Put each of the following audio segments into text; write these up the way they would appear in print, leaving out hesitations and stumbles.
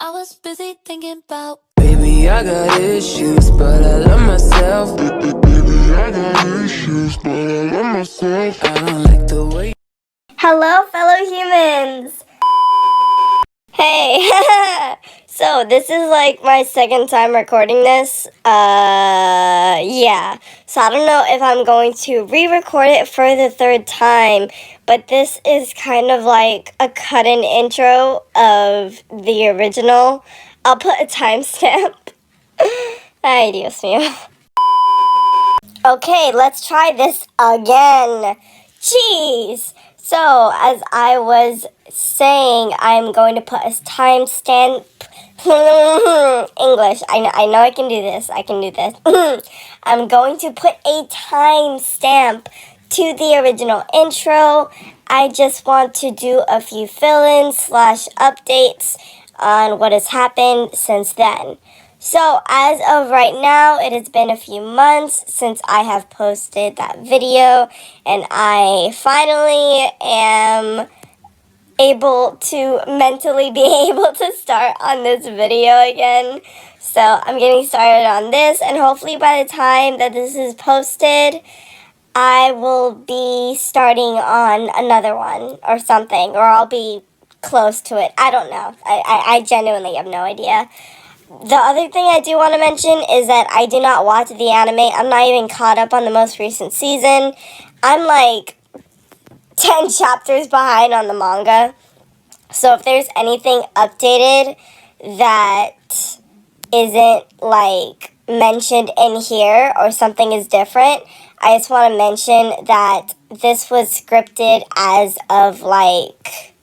I was busy thinking about. Baby, I got issues, but I love myself. Baby, I got issues, but I love myself. I don't like the way. Hello, fellow humans! Hey! So, this is like my second time recording this. Yeah. So, I don't know if I'm going to re record it for the third time, but this is kind of like a cut in intro of the original. I'll put a timestamp. Ay, Dios mío. Okay, let's try this again. Jeez! So, as I was saying, I'm going to put a timestamp. English. I know I can do this. I can do this. I'm going to put a timestamp to the original intro. I just want to do a few fill-ins / updates on what has happened since then. So, as of right now, it has been a few months since I have posted that video, and I finally am able to mentally be able to start on this video again. So, I'm getting started on this, and hopefully by the time that this is posted, I will be starting on another one or something, or I'll be close to it. I don't know. I genuinely have no idea. The other thing I do want to mention is that I do not watch the anime. I'm not even caught up on the most recent season. I'm like 10 chapters behind on the manga. So if there's anything updated that isn't like mentioned in here or something is different, I just want to mention that this was scripted as of like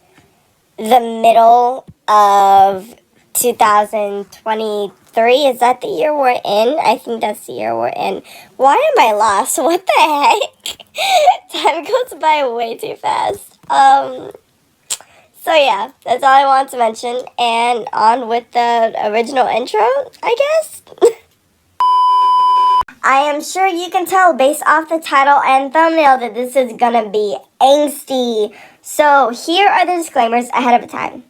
the middle of 2023. Is that the year we're in? I think that's the year we're in. Why am I lost? What the heck? Time goes by way too fast. So yeah, that's all I want to mention. And on with the original intro, I guess. I am sure you can tell based off the title and thumbnail that this is gonna be angsty. So here are the disclaimers ahead of time.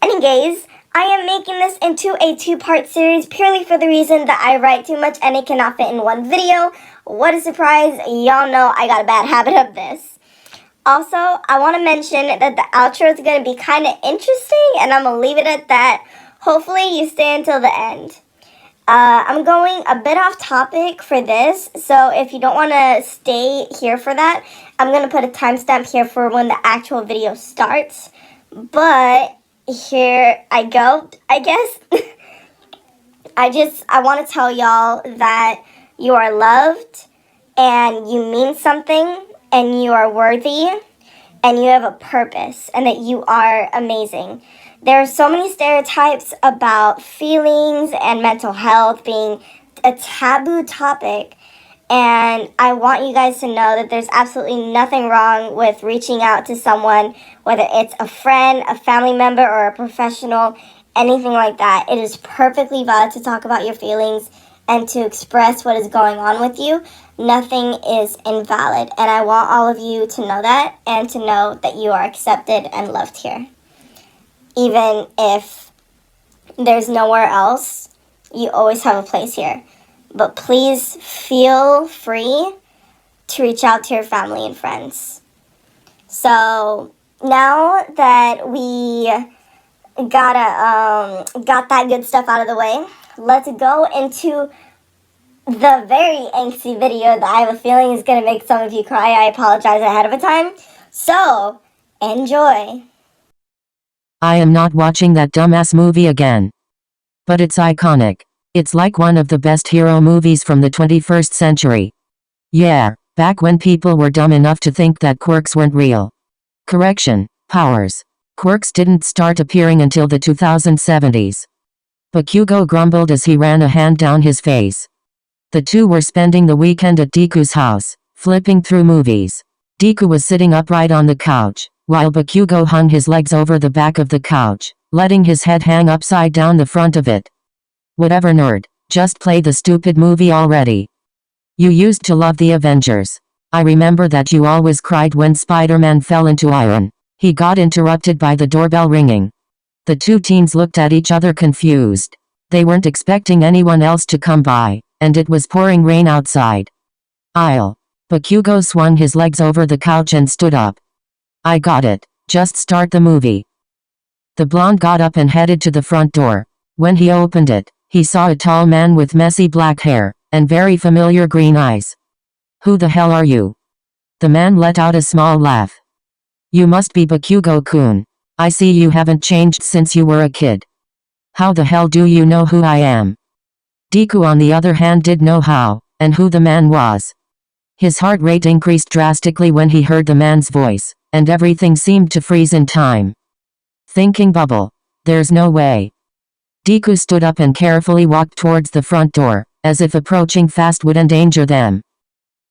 Anyways, I am making this into a two-part series purely for the reason that I write too much and it cannot fit in one video. What a surprise. Y'all know I got a bad habit of this. Also, I want to mention that the outro is going to be kind of interesting and I'm going to leave it at that. Hopefully you stay until the end. I'm going a bit off topic for this, so if you don't want to stay here for that, I'm going to put a timestamp here for when the actual video starts. But here I go, I guess. I want to tell y'all that you are loved and you mean something and you are worthy and you have a purpose and that you are amazing. There are so many stereotypes about feelings and mental health being a taboo topic. And I want you guys to know that there's absolutely nothing wrong with reaching out to someone, whether it's a friend, a family member, or a professional, anything like that. It is perfectly valid to talk about your feelings and to express what is going on with you. Nothing is invalid. And I want all of you to know that and to know that you are accepted and loved here. Even if there's nowhere else, you always have a place here. But please feel free to reach out to your family and friends. So now that we got that good stuff out of the way, let's go into the very angsty video that I have a feeling is going to make some of you cry. I apologize ahead of a time. So, enjoy. I am not watching that dumbass movie again. But it's iconic. It's like one of the best hero movies from the 21st century. Yeah, back when people were dumb enough to think that quirks weren't real. Correction, powers. Quirks didn't start appearing until the 2070s. Bakugo grumbled as he ran a hand down his face. The two were spending the weekend at Deku's house, flipping through movies. Deku was sitting upright on the couch, while Bakugo hung his legs over the back of the couch, letting his head hang upside down the front of it. Whatever, nerd, just play the stupid movie already. You used to love the Avengers. I remember that you always cried when Spider-Man fell into iron. He got interrupted by the doorbell ringing. The two teens looked at each other confused. They weren't expecting anyone else to come by, and it was pouring rain outside. Bakugo swung his legs over the couch and stood up. I got it. Just start the movie. The blonde got up and headed to the front door. When he opened it, he saw a tall man with messy black hair, and very familiar green eyes. Who the hell are you? The man let out a small laugh. You must be Bakugo-kun. I see you haven't changed since you were a kid. How the hell do you know who I am? Deku on the other hand did know how, and who the man was. His heart rate increased drastically when he heard the man's voice, and everything seemed to freeze in time. Thinking bubble. There's no way. Deku stood up and carefully walked towards the front door, as if approaching fast would endanger them.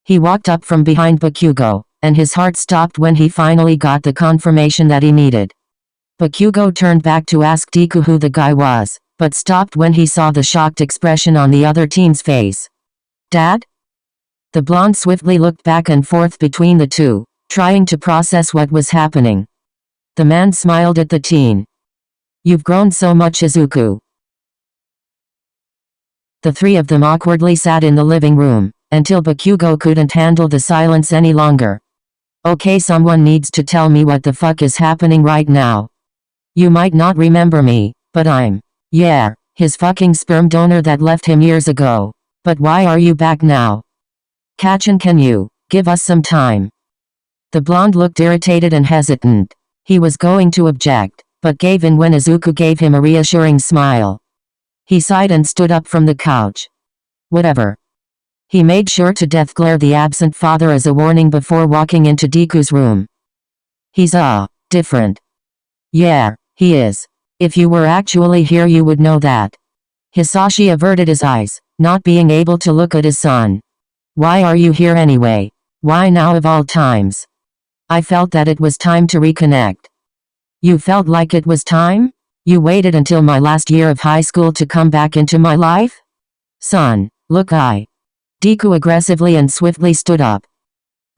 He walked up from behind Bakugo, and his heart stopped when he finally got the confirmation that he needed. Bakugo turned back to ask Deku who the guy was, but stopped when he saw the shocked expression on the other teen's face. Dad? The blonde swiftly looked back and forth between the two, trying to process what was happening. The man smiled at the teen. You've grown so much, Izuku. The three of them awkwardly sat in the living room, until Bakugo couldn't handle the silence any longer. Okay, someone needs to tell me what the fuck is happening right now. You might not remember me, but I'm, his fucking sperm donor that left him years ago. But why are you back now? Kachan, can you give us some time? The blonde looked irritated and hesitant. He was going to object, but gave in when Izuku gave him a reassuring smile. He sighed and stood up from the couch. Whatever. He made sure to death glare the absent father as a warning before walking into Deku's room. He's different. Yeah, he is. If you were actually here you would know that. Hisashi averted his eyes, not being able to look at his son. Why are you here anyway? Why now of all times? I felt that it was time to reconnect. You felt like it was time? You waited until my last year of high school to come back into my life? Son, look, Deku aggressively and swiftly stood up.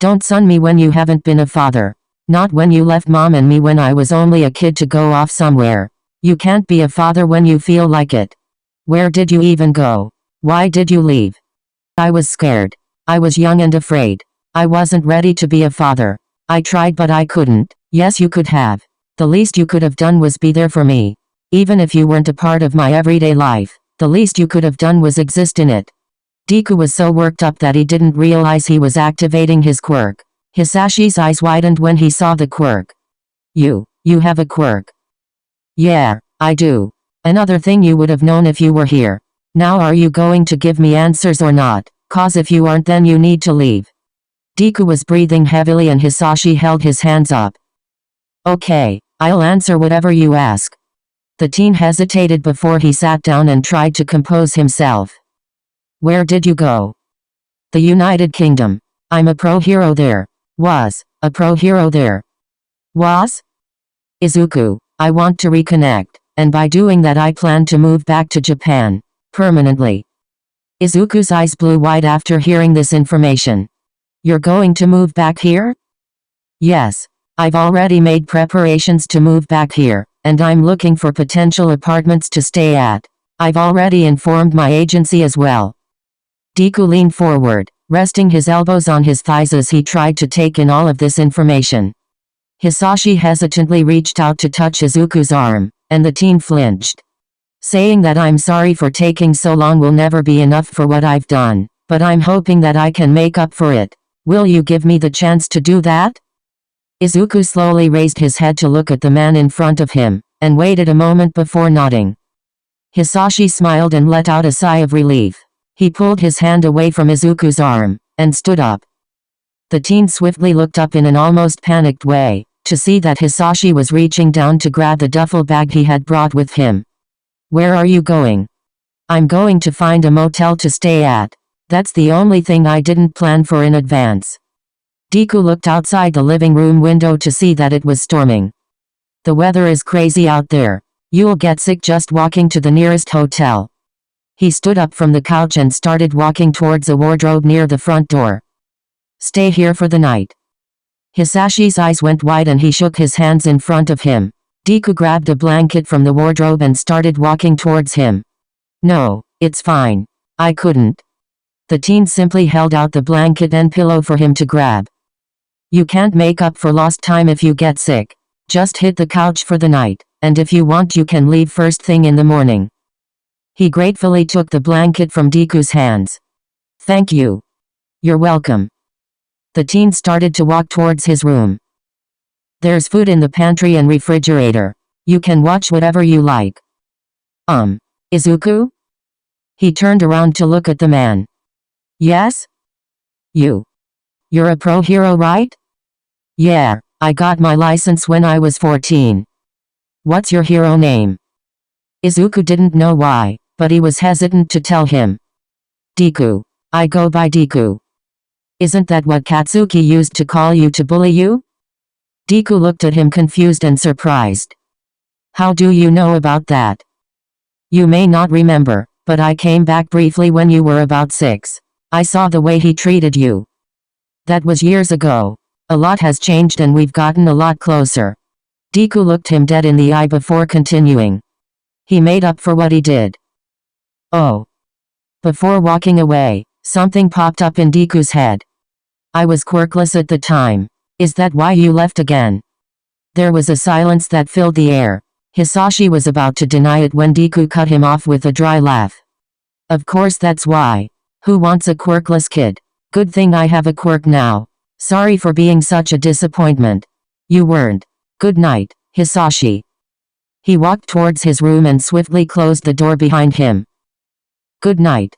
Don't son me when you haven't been a father. Not when you left mom and me when I was only a kid to go off somewhere. You can't be a father when you feel like it. Where did you even go? Why did you leave? I was scared. I was young and afraid. I wasn't ready to be a father. I tried but I couldn't. Yes, you could have. The least you could have done was be there for me. Even if you weren't a part of my everyday life, the least you could have done was exist in it. Deku was so worked up that he didn't realize he was activating his quirk. Hisashi's eyes widened when he saw the quirk. You have a quirk. Yeah, I do. Another thing you would have known if you were here. Now are you going to give me answers or not? Cause if you aren't then you need to leave. Deku was breathing heavily and Hisashi held his hands up. Okay, I'll answer whatever you ask. The teen hesitated before he sat down and tried to compose himself. Where did you go? The United Kingdom. I'm a pro hero there. Was a pro hero there. Was? Izuku, I want to reconnect, and by doing that I plan to move back to Japan. Permanently. Izuku's eyes blew wide after hearing this information. You're going to move back here? Yes. I've already made preparations to move back here, and I'm looking for potential apartments to stay at. I've already informed my agency as well. Deku leaned forward, resting his elbows on his thighs as he tried to take in all of this information. Hisashi hesitantly reached out to touch Izuku's arm, and the teen flinched. Saying that I'm sorry for taking so long will never be enough for what I've done, but I'm hoping that I can make up for it. Will you give me the chance to do that? Izuku slowly raised his head to look at the man in front of him, and waited a moment before nodding. Hisashi smiled and let out a sigh of relief. He pulled his hand away from Izuku's arm, and stood up. The teen swiftly looked up in an almost panicked way, to see that Hisashi was reaching down to grab the duffel bag he had brought with him. Where are you going? I'm going to find a motel to stay at. That's the only thing I didn't plan for in advance. Deku looked outside the living room window to see that it was storming. The weather is crazy out there. You'll get sick just walking to the nearest hotel. He stood up from the couch and started walking towards a wardrobe near the front door. Stay here for the night. Hisashi's eyes went wide and he shook his hands in front of him. Deku grabbed a blanket from the wardrobe and started walking towards him. No, it's fine. I couldn't. The teen simply held out the blanket and pillow for him to grab. You can't make up for lost time if you get sick. Just hit the couch for the night, and if you want you can leave first thing in the morning. He gratefully took the blanket from Deku's hands. Thank you. You're welcome. The teen started to walk towards his room. There's food in the pantry and refrigerator. You can watch whatever you like. Izuku? He turned around to look at the man. Yes? You're a pro hero, right? Yeah, I got my license when I was 14. What's your hero name? Izuku didn't know why, but he was hesitant to tell him. Deku. I go by Deku. Isn't that what Katsuki used to call you to bully you? Deku looked at him confused and surprised. How do you know about that? You may not remember, but I came back briefly when you were about 6. I saw the way he treated you. That was years ago. A lot has changed and we've gotten a lot closer. Deku looked him dead in the eye before continuing. He made up for what he did. Oh. Before walking away, something popped up in Deku's head. I was quirkless at the time. Is that why you left again? There was a silence that filled the air. Hisashi was about to deny it when Deku cut him off with a dry laugh. Of course that's why. Who wants a quirkless kid? Good thing I have a quirk now. Sorry for being such a disappointment. You weren't. Good night, Hisashi. He walked towards his room and swiftly closed the door behind him. Good night.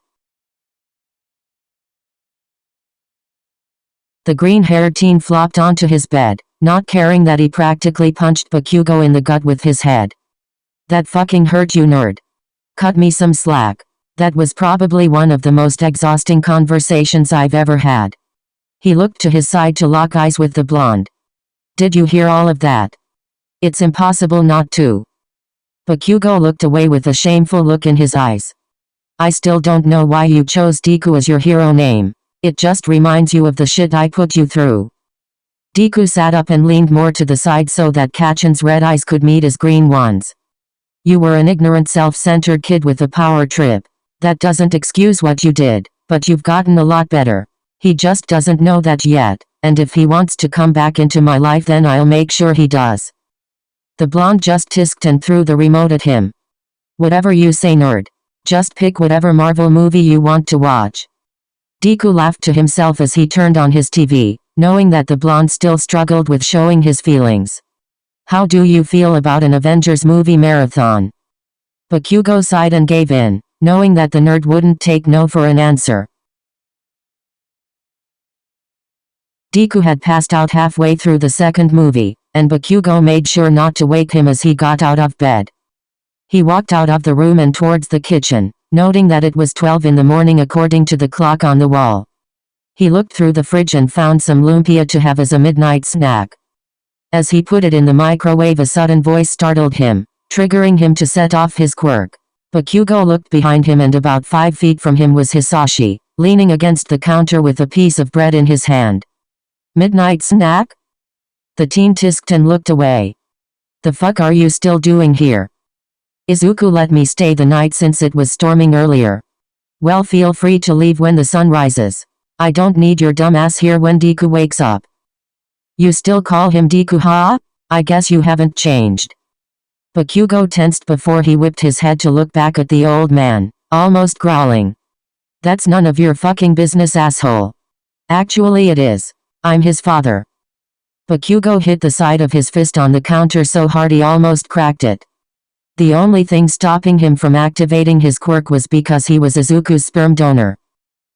The green-haired teen flopped onto his bed, not caring that he practically punched Bakugo in the gut with his head. That fucking hurt you, nerd. Cut me some slack. That was probably one of the most exhausting conversations I've ever had. He looked to his side to lock eyes with the blonde. Did you hear all of that? It's impossible not to. Bakugo looked away with a shameful look in his eyes. I still don't know why you chose Deku as your hero name. It just reminds you of the shit I put you through. Deku sat up and leaned more to the side so that Kachan's red eyes could meet his green ones. You were an ignorant self-centered kid with a power trip. That doesn't excuse what you did, but you've gotten a lot better. He just doesn't know that yet, and if he wants to come back into my life then I'll make sure he does. The blonde just tisked and threw the remote at him. Whatever you say, nerd. Just pick whatever Marvel movie you want to watch. Deku laughed to himself as he turned on his TV, knowing that the blonde still struggled with showing his feelings. How do you feel about an Avengers movie marathon? Bakugo sighed and gave in, knowing that the nerd wouldn't take no for an answer. Deku had passed out halfway through the second movie, and Bakugo made sure not to wake him as he got out of bed. He walked out of the room and towards the kitchen, noting that it was 12 in the morning according to the clock on the wall. He looked through the fridge and found some lumpia to have as a midnight snack. As he put it in the microwave, a sudden voice startled him, triggering him to set off his quirk. Bakugo looked behind him and about 5 feet from him was Hisashi, leaning against the counter with a piece of bread in his hand. Midnight snack? The teen tisked and looked away. The fuck are you still doing here? Izuku let me stay the night since it was storming earlier. Well, feel free to leave when the sun rises. I don't need your dumb ass here when Deku wakes up. You still call him Deku, huh? I guess you haven't changed. Bakugo tensed before he whipped his head to look back at the old man, almost growling. That's none of your fucking business, asshole. Actually it is. I'm his father. Bakugo hit the side of his fist on the counter so hard he almost cracked it. The only thing stopping him from activating his quirk was because he was Izuku's sperm donor.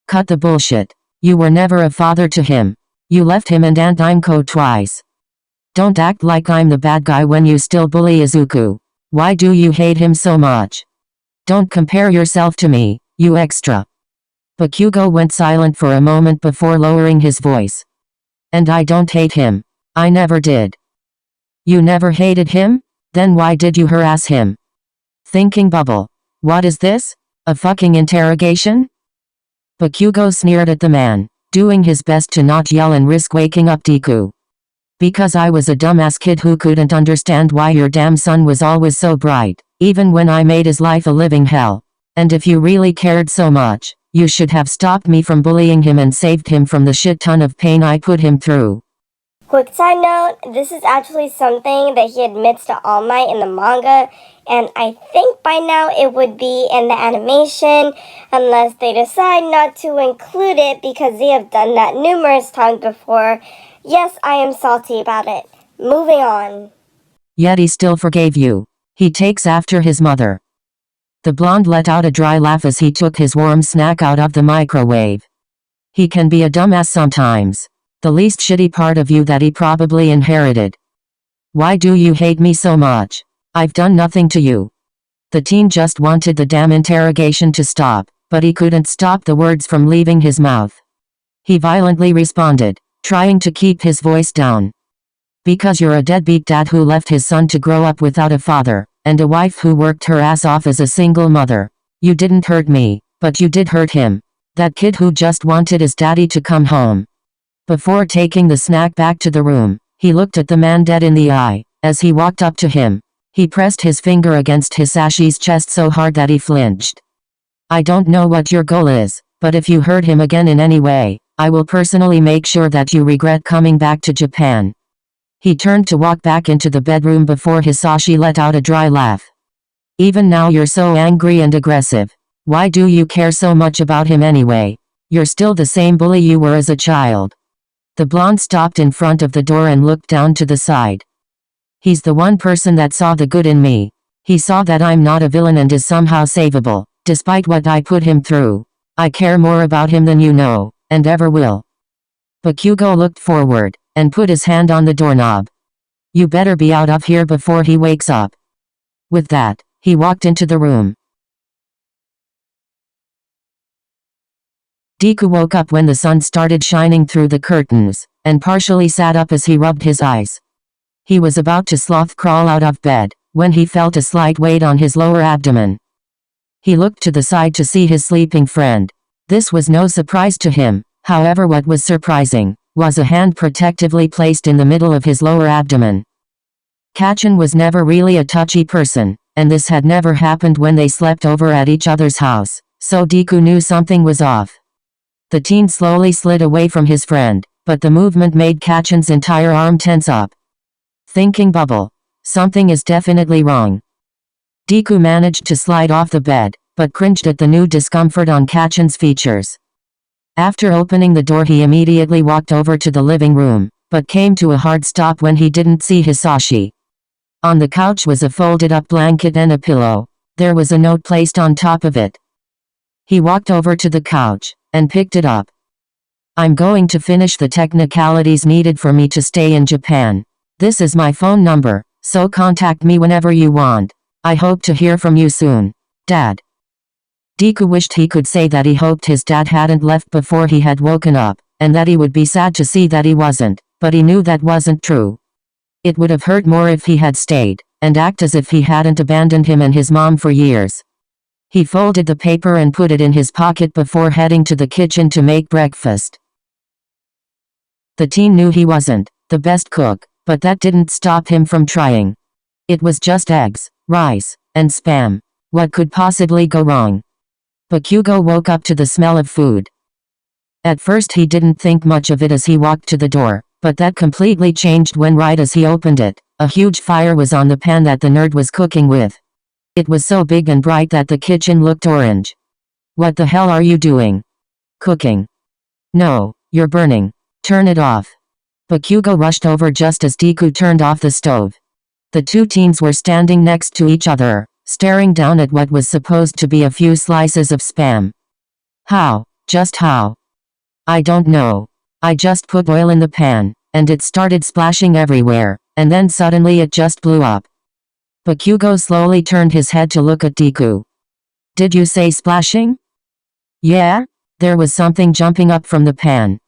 Cut the bullshit. You were never a father to him. You left him and Aunt Imco twice. Don't act like I'm the bad guy when you still bully Izuku. Why do you hate him so much? Don't compare yourself to me, you extra. Bakugo went silent for a moment before lowering his voice. And I don't hate him. I never did. You never hated him? Then why did you harass him? Thinking bubble. What is this? A fucking interrogation? Bakugo sneered at the man, doing his best to not yell and risk waking up Deku. Because I was a dumbass kid who couldn't understand why your damn son was always so bright, even when I made his life a living hell. And if you really cared so much, you should have stopped me from bullying him and saved him from the shit ton of pain I put him through. Quick side note, this is actually something that he admits to All Might in the manga, and I think by now it would be in the animation, unless they decide not to include it because they have done that numerous times before. Yes, I am salty about it. Moving on. Yet he still forgave you. He takes after his mother. The blonde let out a dry laugh as he took his warm snack out of the microwave. He can be a dumbass sometimes. The least shitty part of you that he probably inherited. Why do you hate me so much? I've done nothing to you. The teen just wanted the damn interrogation to stop, but he couldn't stop the words from leaving his mouth. He violently responded, trying to keep his voice down. Because you're a deadbeat dad who left his son to grow up without a father, and a wife who worked her ass off as a single mother. You didn't hurt me, but you did hurt him. That kid who just wanted his daddy to come home. Before taking the snack back to the room, he looked at the man dead in the eye. As he walked up to him, he pressed his finger against Hisashi's chest so hard that he flinched. I don't know what your goal is, but if you hurt him again in any way, I will personally make sure that you regret coming back to Japan. He turned to walk back into the bedroom before Hisashi let out a dry laugh. Even now you're so angry and aggressive. Why do you care so much about him anyway? You're still the same bully you were as a child. The blonde stopped in front of the door and looked down to the side. He's the one person that saw the good in me. He saw that I'm not a villain and is somehow savable, despite what I put him through. I care more about him than you know, and ever will. Bakugo looked forward, and put his hand on the doorknob. You better be out of here before he wakes up. With that, he walked into the room. Deku woke up when the sun started shining through the curtains, and partially sat up as he rubbed his eyes. He was about to sloth crawl out of bed, when he felt a slight weight on his lower abdomen. He looked to the side to see his sleeping friend. This was no surprise to him, however what was surprising, was a hand protectively placed in the middle of his lower abdomen. Kachin was never really a touchy person, and this had never happened when they slept over at each other's house, so Deku knew something was off. The teen slowly slid away from his friend, but the movement made Kachin's entire arm tense up. Thinking bubble. Something is definitely wrong. Deku managed to slide off the bed, but cringed at the new discomfort on Kachin's features. After opening the door he immediately walked over to the living room, but came to a hard stop when he didn't see Hisashi. On the couch was a folded-up blanket and a pillow. There was a note placed on top of it. He walked over to the couch, and picked it up. I'm going to finish the technicalities needed for me to stay in Japan. This is my phone number, so contact me whenever you want. I hope to hear from you soon. Dad. Deku wished he could say that he hoped his dad hadn't left before he had woken up, and that he would be sad to see that he wasn't, but he knew that wasn't true. It would have hurt more if he had stayed, and act as if he hadn't abandoned him and his mom for years. He folded the paper and put it in his pocket before heading to the kitchen to make breakfast. The teen knew he wasn't the best cook, but that didn't stop him from trying. It was just eggs, rice, and spam. What could possibly go wrong? Bakugo woke up to the smell of food. At first he didn't think much of it as he walked to the door, but that completely changed when right as he opened it, a huge fire was on the pan that the nerd was cooking with. It was so big and bright that the kitchen looked orange. What the hell are you doing? Cooking. No, you're burning. Turn it off. Bakugo rushed over just as Deku turned off the stove. The two teens were standing next to each other, staring down at what was supposed to be a few slices of spam. How? Just how? I don't know. I just put oil in the pan, and it started splashing everywhere, and then suddenly it just blew up. Bakugo slowly turned his head to look at Deku. Did you say splashing? Yeah? There was something jumping up from the pan.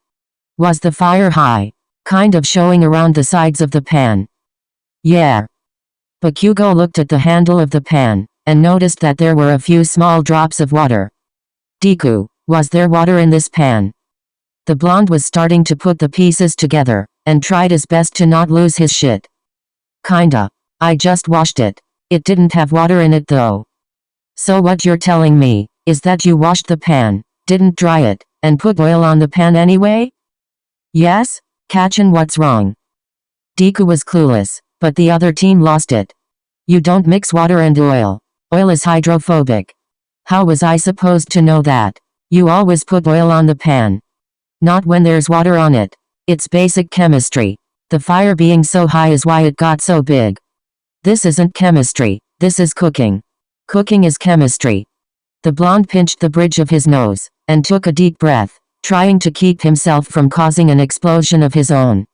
Was the fire high? Kind of showing around the sides of the pan. Yeah. Bakugo looked at the handle of the pan, and noticed that there were a few small drops of water. Deku, was there water in this pan? The blonde was starting to put the pieces together, and tried his best to not lose his shit. Kinda. I just washed it. It didn't have water in it though. So what you're telling me, is that you washed the pan, didn't dry it, and put oil on the pan anyway? Yes? Kachin, what's wrong? Deku was clueless, but the other team lost it. You don't mix water and oil. Oil is hydrophobic. How was I supposed to know that? You always put oil on the pan. Not when there's water on it. It's basic chemistry. The fire being so high is why it got so big. This isn't chemistry, this is cooking. Cooking is chemistry. The blonde pinched the bridge of his nose, and took a deep breath, trying to keep himself from causing an explosion of his own.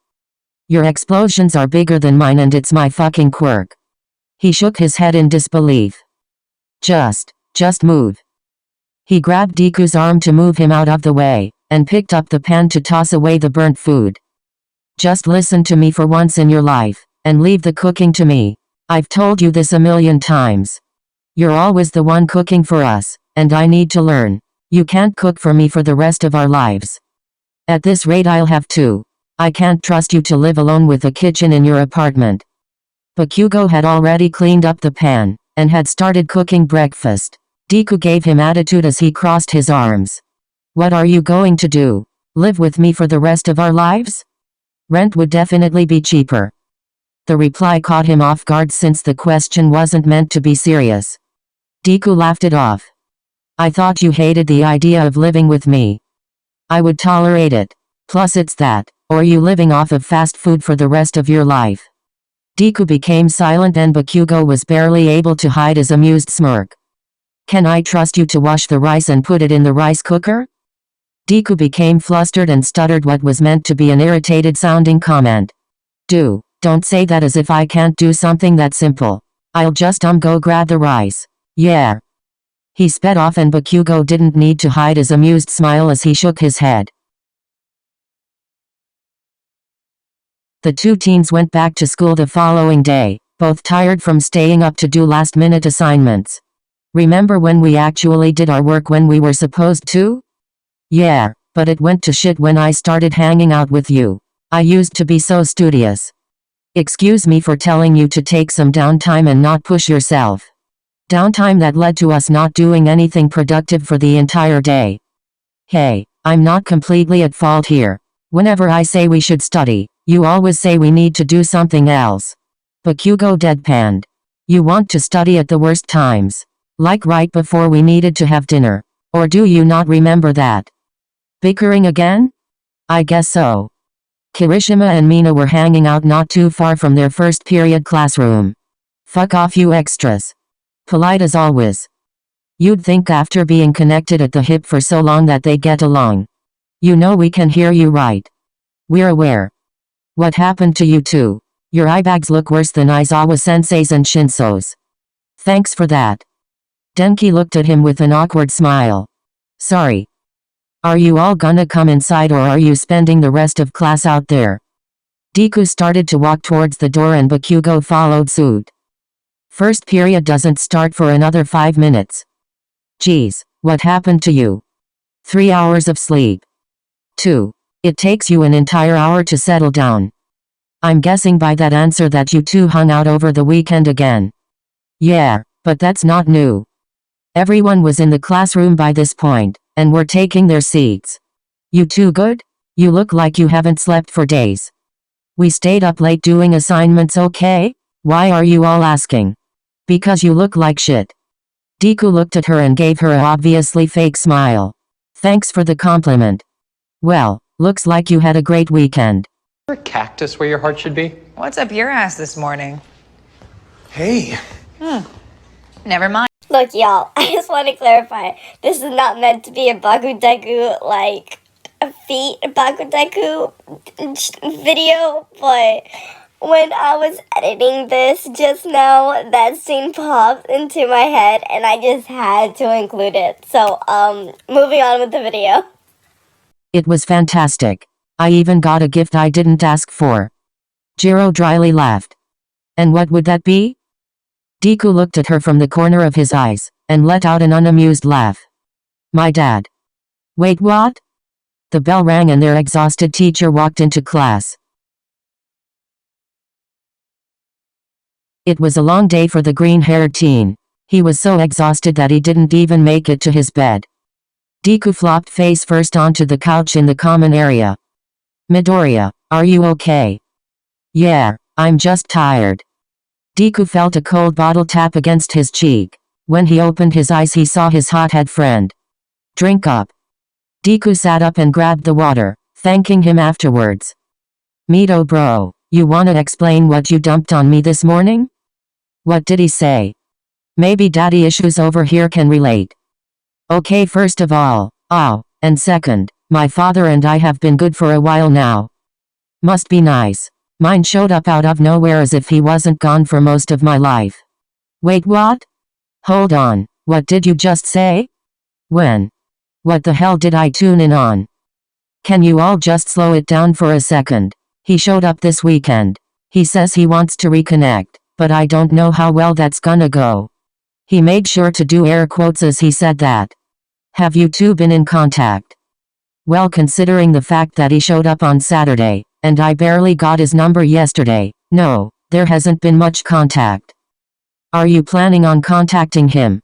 Your explosions are bigger than mine and it's my fucking quirk. He shook his head in disbelief. Just move. He grabbed Deku's arm to move him out of the way, and picked up the pan to toss away the burnt food. Just listen to me for once in your life, and leave the cooking to me. I've told you this a million times. You're always the one cooking for us, and I need to learn. You can't cook for me for the rest of our lives. At this rate I'll have to. I can't trust you to live alone with a kitchen in your apartment. Bakugo had already cleaned up the pan, and had started cooking breakfast. Deku gave him attitude as he crossed his arms. What are you going to do? Live with me for the rest of our lives? Rent would definitely be cheaper. The reply caught him off guard since the question wasn't meant to be serious. Deku laughed it off. I thought you hated the idea of living with me. I would tolerate it. Plus it's that, or you living off of fast food for the rest of your life. Deku became silent and Bakugo was barely able to hide his amused smirk. Can I trust you to wash the rice and put it in the rice cooker? Deku became flustered and stuttered what was meant to be an irritated-sounding comment. Don't say that as if I can't do something that simple. I'll just go grab the rice. Yeah. He sped off and Bakugo didn't need to hide his amused smile as he shook his head. The two teens went back to school the following day, both tired from staying up to do last-minute assignments. Remember when we actually did our work when we were supposed to? Yeah, but it went to shit when I started hanging out with you. I used to be so studious. Excuse me for telling you to take some downtime and not push yourself. Downtime that led to us not doing anything productive for the entire day. Hey, I'm not completely at fault here. Whenever I say we should study, you always say we need to do something else. Bakugo deadpanned. You want to study at the worst times. Like right before we needed to have dinner. Or do you not remember that? Bickering again? I guess so. Kirishima and Mina were hanging out not too far from their first period classroom. Fuck off you extras. Polite as always. You'd think after being connected at the hip for so long that they get along. You know we can hear you right. We're aware. What happened to you two? Your eye bags look worse than Aizawa-sensei's and Shinso's. Thanks for that. Denki looked at him with an awkward smile. Sorry. Are you all gonna come inside or are you spending the rest of class out there? Deku started to walk towards the door and Bakugo followed suit. First period doesn't start for another 5 minutes. Geez, what happened to you? 3 hours of sleep. 2. It takes you an entire hour to settle down. I'm guessing by that answer that you two hung out over the weekend again. Yeah, but that's not new. Everyone was in the classroom by this point, and were taking their seats. You two good? You look like you haven't slept for days. We stayed up late doing assignments, okay? Why are you all asking? Because you look like shit. Deku looked at her and gave her a obviously fake smile. Thanks for the compliment. Well, looks like you had a great weekend. Is there a cactus where your heart should be? What's up your ass this morning? Hey. Never mind. Look, y'all, I just want to clarify. This is not meant to be a Bakudeku, like, a feet Bakudeku video, but when I was editing this just now, that scene popped into my head, and I just had to include it. So, moving on with the video. It was fantastic. I even got a gift I didn't ask for. Jiro dryly laughed. And what would that be? Deku looked at her from the corner of his eyes, and let out an unamused laugh. My dad. Wait, what? The bell rang and their exhausted teacher walked into class. It was a long day for the green-haired teen. He was so exhausted that he didn't even make it to his bed. Deku flopped face first onto the couch in the common area. Midoriya, are you okay? Yeah, I'm just tired. Deku felt a cold bottle tap against his cheek. When he opened his eyes he saw his hothead friend. Drink up. Deku sat up and grabbed the water, thanking him afterwards. Mito bro, you wanna explain what you dumped on me this morning? What did he say? Maybe daddy issues over here can relate. Okay, first of all, and second, my father and I have been good for a while now. Must be nice. Mine showed up out of nowhere as if he wasn't gone for most of my life. Wait, what? Hold on, what did you just say? When? What the hell did I tune in on? Can you all just slow it down for a second? He showed up this weekend. He says he wants to reconnect, but I don't know how well that's gonna go. He made sure to do air quotes as he said that. Have you two been in contact? Well, considering the fact that he showed up on Saturday, and I barely got his number yesterday, no, there hasn't been much contact. Are you planning on contacting him?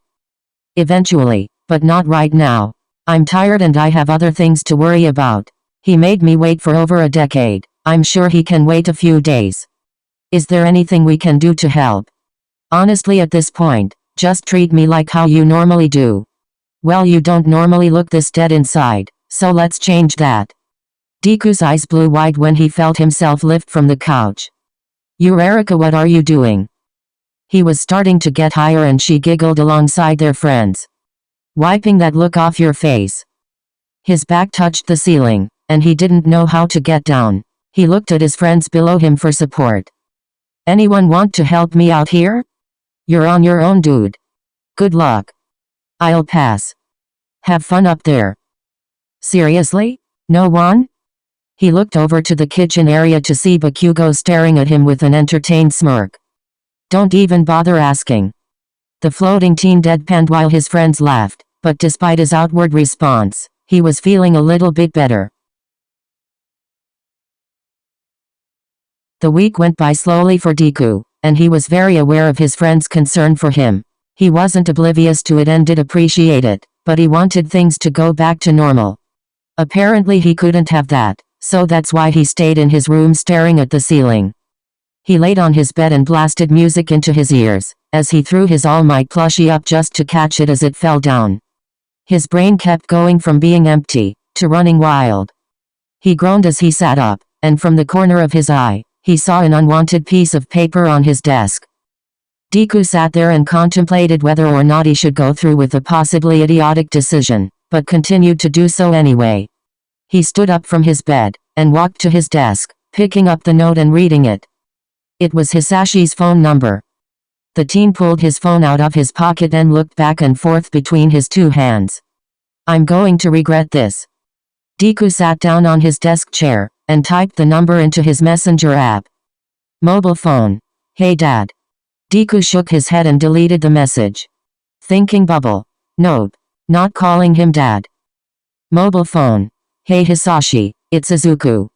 Eventually, but not right now. I'm tired and I have other things to worry about. He made me wait for over a decade. I'm sure he can wait a few days. Is there anything we can do to help? Honestly, at this point, just treat me like how you normally do. Well, you don't normally look this dead inside, so let's change that. Deku's eyes blew wide when he felt himself lift from the couch. Eureka, what are you doing? He was starting to get higher and she giggled alongside their friends. Wiping that look off your face. His back touched the ceiling, and he didn't know how to get down. He looked at his friends below him for support. Anyone want to help me out here? You're on your own, dude. Good luck. I'll pass. Have fun up there. Seriously? No one? He looked over to the kitchen area to see Bakugo staring at him with an entertained smirk. Don't even bother asking. The floating teen deadpanned while his friends laughed, but despite his outward response, he was feeling a little bit better. The week went by slowly for Deku, and he was very aware of his friends' concern for him. He wasn't oblivious to it and did appreciate it, but he wanted things to go back to normal. Apparently he couldn't have that, so that's why he stayed in his room staring at the ceiling. He laid on his bed and blasted music into his ears, as he threw his All Might plushie up just to catch it as it fell down. His brain kept going from being empty to running wild. He groaned as he sat up, and from the corner of his eye, he saw an unwanted piece of paper on his desk. Deku sat there and contemplated whether or not he should go through with a possibly idiotic decision, but continued to do so anyway. He stood up from his bed, and walked to his desk, picking up the note and reading it. It was Hisashi's phone number. The teen pulled his phone out of his pocket and looked back and forth between his two hands. I'm going to regret this. Deku sat down on his desk chair, and typed the number into his messenger app. Mobile phone. Hey dad. Deku shook his head and deleted the message. Thinking bubble. Nope. Not calling him dad. Mobile phone. Hey Hisashi, it's Izuku.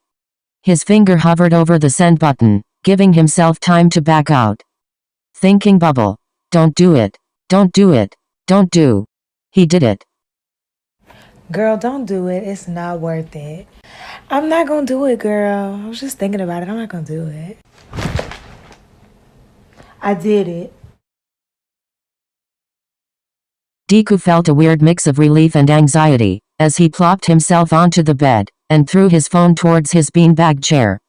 His finger hovered over the send button, giving himself time to back out. Thinking bubble. Don't do it. Don't do it. Don't do. He did it. Girl, don't do it. It's not worth it. I'm not gonna do it, girl. I was just thinking about it. I'm not gonna do it. I did it. Deku felt a weird mix of relief and anxiety, as he plopped himself onto the bed, and threw his phone towards his beanbag chair.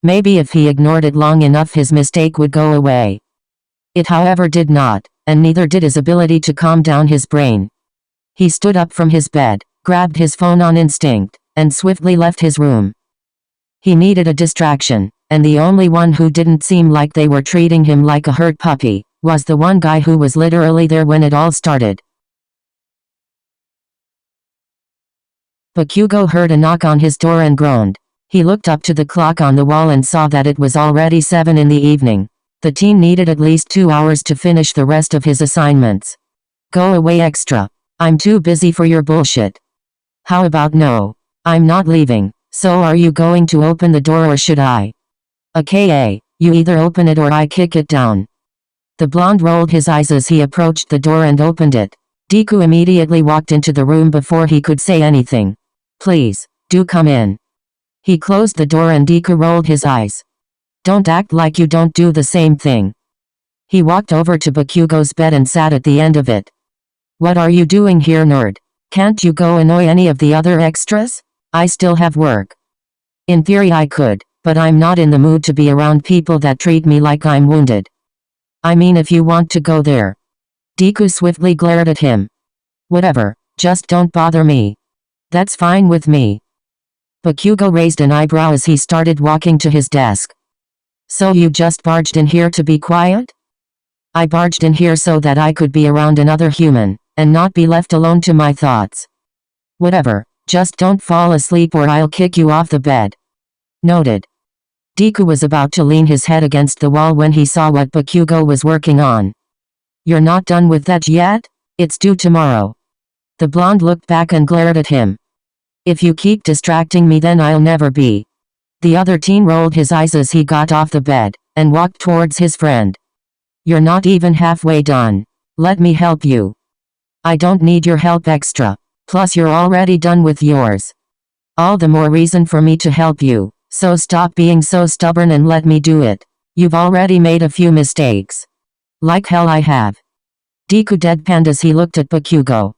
Maybe if he ignored it long enough his mistake would go away. It however did not, and neither did his ability to calm down his brain. He stood up from his bed, grabbed his phone on instinct, and swiftly left his room. He needed a distraction, and the only one who didn't seem like they were treating him like a hurt puppy, was the one guy who was literally there when it all started. Bakugo heard a knock on his door and groaned. He looked up to the clock on the wall and saw that it was already 7 in the evening. The teen needed at least 2 hours to finish the rest of his assignments. Go away extra. I'm too busy for your bullshit. How about no? I'm not leaving, so are you going to open the door or should I? Okay, you either open it or I kick it down. The blonde rolled his eyes as he approached the door and opened it. Deku immediately walked into the room before he could say anything. Please, do come in. He closed the door and Deku rolled his eyes. Don't act like you don't do the same thing. He walked over to Bakugo's bed and sat at the end of it. What are you doing here, nerd? Can't you go annoy any of the other extras? I still have work. In theory I could, but I'm not in the mood to be around people that treat me like I'm wounded. I mean, if you want to go there. Deku swiftly glared at him. Whatever, just don't bother me. That's fine with me. Bakugo raised an eyebrow as he started walking to his desk. So you just barged in here to be quiet? I barged in here so that I could be around another human, and not be left alone to my thoughts. Whatever, just don't fall asleep or I'll kick you off the bed. Noted. Deku was about to lean his head against the wall when he saw what Bakugo was working on. You're not done with that yet? It's due tomorrow. The blonde looked back and glared at him. If you keep distracting me then I'll never be. The other teen rolled his eyes as he got off the bed, and walked towards his friend. You're not even halfway done. Let me help you. I don't need your help extra. Plus you're already done with yours. All the more reason for me to help you, so stop being so stubborn and let me do it. You've already made a few mistakes. Like hell I have. Deku deadpanned as he looked at Bakugo.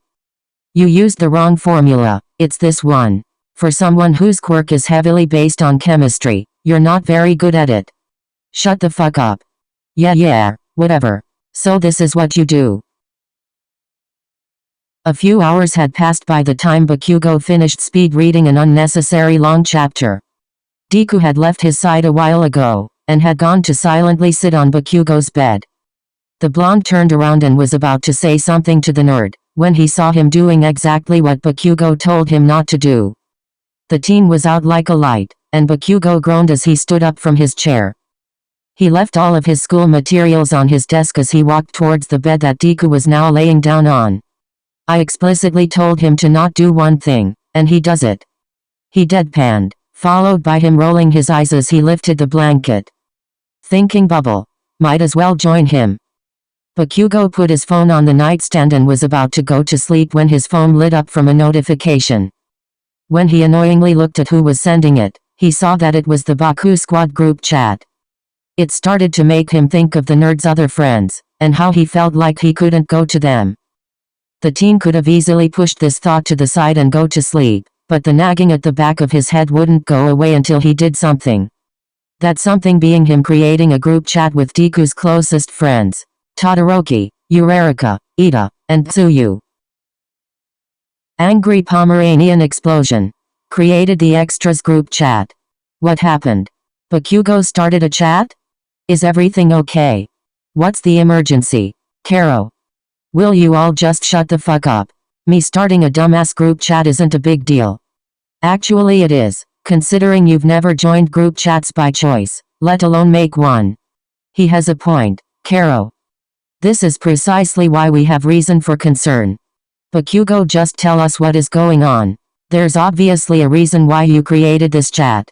You used the wrong formula, it's this one. For someone whose quirk is heavily based on chemistry, you're not very good at it. Shut the fuck up. Yeah, whatever. So this is what you do. A few hours had passed by the time Bakugo finished speed reading an unnecessary long chapter. Deku had left his side a while ago, and had gone to silently sit on Bakugo's bed. The blonde turned around and was about to say something to the nerd, when he saw him doing exactly what Bakugo told him not to do. The teen was out like a light, and Bakugo groaned as he stood up from his chair. He left all of his school materials on his desk as he walked towards the bed that Deku was now laying down on. I explicitly told him to not do one thing, and he does it. He deadpanned, followed by him rolling his eyes as he lifted the blanket. Thinking bubble. Might as well join him. Bakugo put his phone on the nightstand and was about to go to sleep when his phone lit up from a notification. When he annoyingly looked at who was sending it, he saw that it was the Baku Squad group chat. It started to make him think of the nerd's other friends, and how he felt like he couldn't go to them. The teen could have easily pushed this thought to the side and go to sleep, but the nagging at the back of his head wouldn't go away until he did something. That something being him creating a group chat with Deku's closest friends. Todoroki, Eureka, Ida, and Tsuyu. Angry Pomeranian explosion. Created the extras group chat. What happened? Bakugo started a chat? Is everything okay? What's the emergency? Karo. Will you all just shut the fuck up? Me starting a dumbass group chat isn't a big deal. Actually it is, considering you've never joined group chats by choice, let alone make one. He has a point, Karo. This is precisely why we have reason for concern. Bakugo, just tell us what is going on. There's obviously a reason why you created this chat.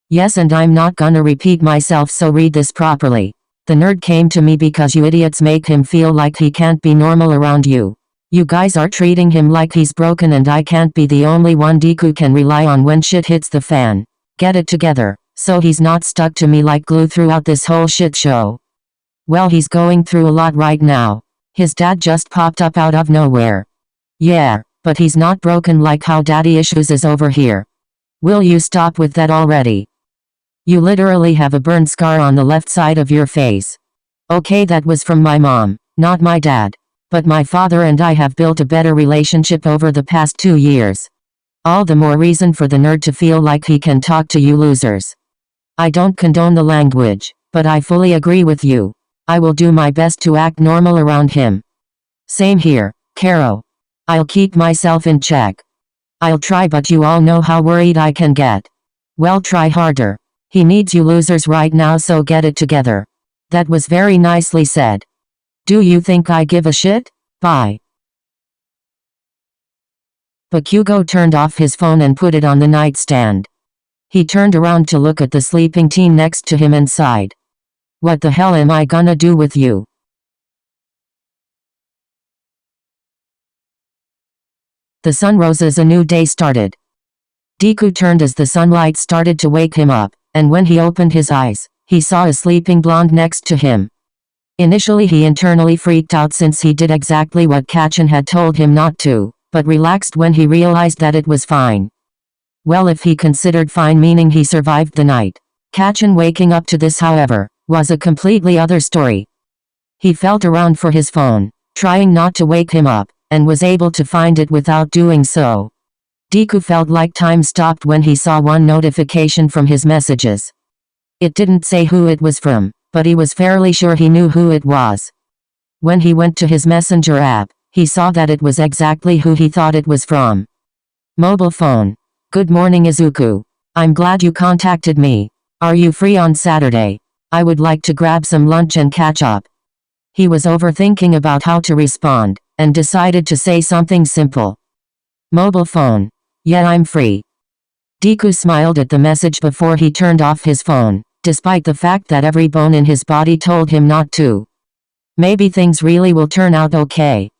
Yes, and I'm not gonna repeat myself, so read this properly. The nerd came to me because you idiots make him feel like he can't be normal around you. You guys are treating him like he's broken and I can't be the only one Deku can rely on when shit hits the fan. Get it together, so he's not stuck to me like glue throughout this whole shit show. Well, he's going through a lot right now. His dad just popped up out of nowhere. Yeah, but he's not broken like how daddy issues is over here. Will you stop with that already? You literally have a burn scar on the left side of your face. Okay, that was from my mom, not my dad. But my father and I have built a better relationship over the past 2 years. All the more reason for the nerd to feel like he can talk to you losers. I don't condone the language, but I fully agree with you. I will do my best to act normal around him. Same here, Karo. I'll keep myself in check. I'll try, but you all know how worried I can get. Well, try harder. He needs you losers right now, so get it together. That was very nicely said. Do you think I give a shit? Bye. But Hugo turned off his phone and put it on the nightstand. He turned around to look at the sleeping teen next to him and sighed. What the hell am I gonna do with you? The sun rose as a new day started. Deku turned as the sunlight started to wake him up, and when he opened his eyes, he saw a sleeping blonde next to him. Initially he internally freaked out since he did exactly what Kachin had told him not to, but relaxed when he realized that it was fine. Well, if he considered fine meaning he survived the night. Kachin waking up to this, however, was a completely other story. He felt around for his phone, trying not to wake him up, and was able to find it without doing so. Deku felt like time stopped when he saw one notification from his messages. It didn't say who it was from, but he was fairly sure he knew who it was. When he went to his messenger app, he saw that it was exactly who he thought it was from. Mobile phone. Good morning Izuku. I'm glad you contacted me. Are you free on Saturday? I would like to grab some lunch and catch up. He was overthinking about how to respond, and decided to say something simple. Mobile phone. Yeah, I'm free. Deku smiled at the message before he turned off his phone, despite the fact that every bone in his body told him not to. Maybe things really will turn out okay.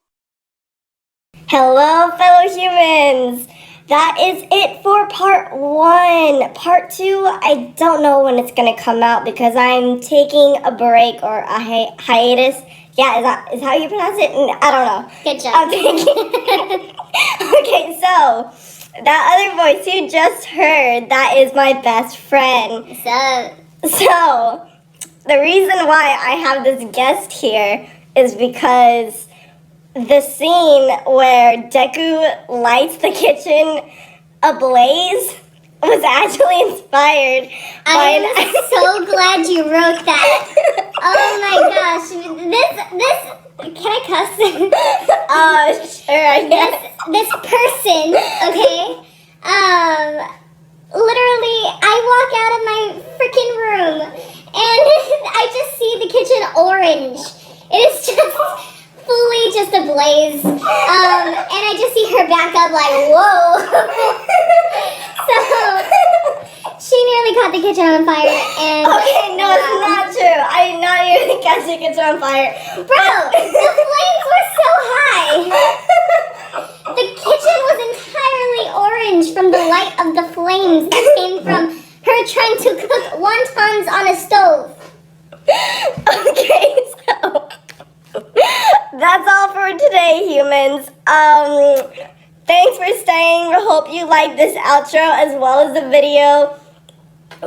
Hello, fellow humans! That is it for part 1. Part 2, I don't know when it's going to come out because I'm taking a break or a hiatus. Yeah, is how you pronounce it? I don't know. Good job. I'm thinking. Okay, so that other voice you just heard, that is my best friend. So, the reason why I have this guest here is because the scene where Deku lights the kitchen ablaze was actually inspired by I'm so glad you wrote that. Oh my gosh. This can I cuss? Sure, I guess. This person, okay? Literally, I walk out of my freaking room and I just see the kitchen orange. It is just fully just ablaze. And I just see her back up like, whoa. So, she nearly caught the kitchen on fire and... Okay, no, it's not true. I did not even catch the kitchen on fire. Bro, the flames were so high. The kitchen was entirely orange from the light of the flames that came from her trying to cook wontons on a stove. Okay, so that's all for today, humans. Thanks for staying. Hope you liked this outro as well as the video.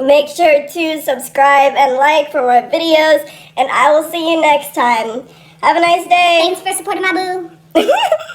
Make sure to subscribe and like for more videos, and I will see you next time. Have a nice day. Thanks for supporting my boo.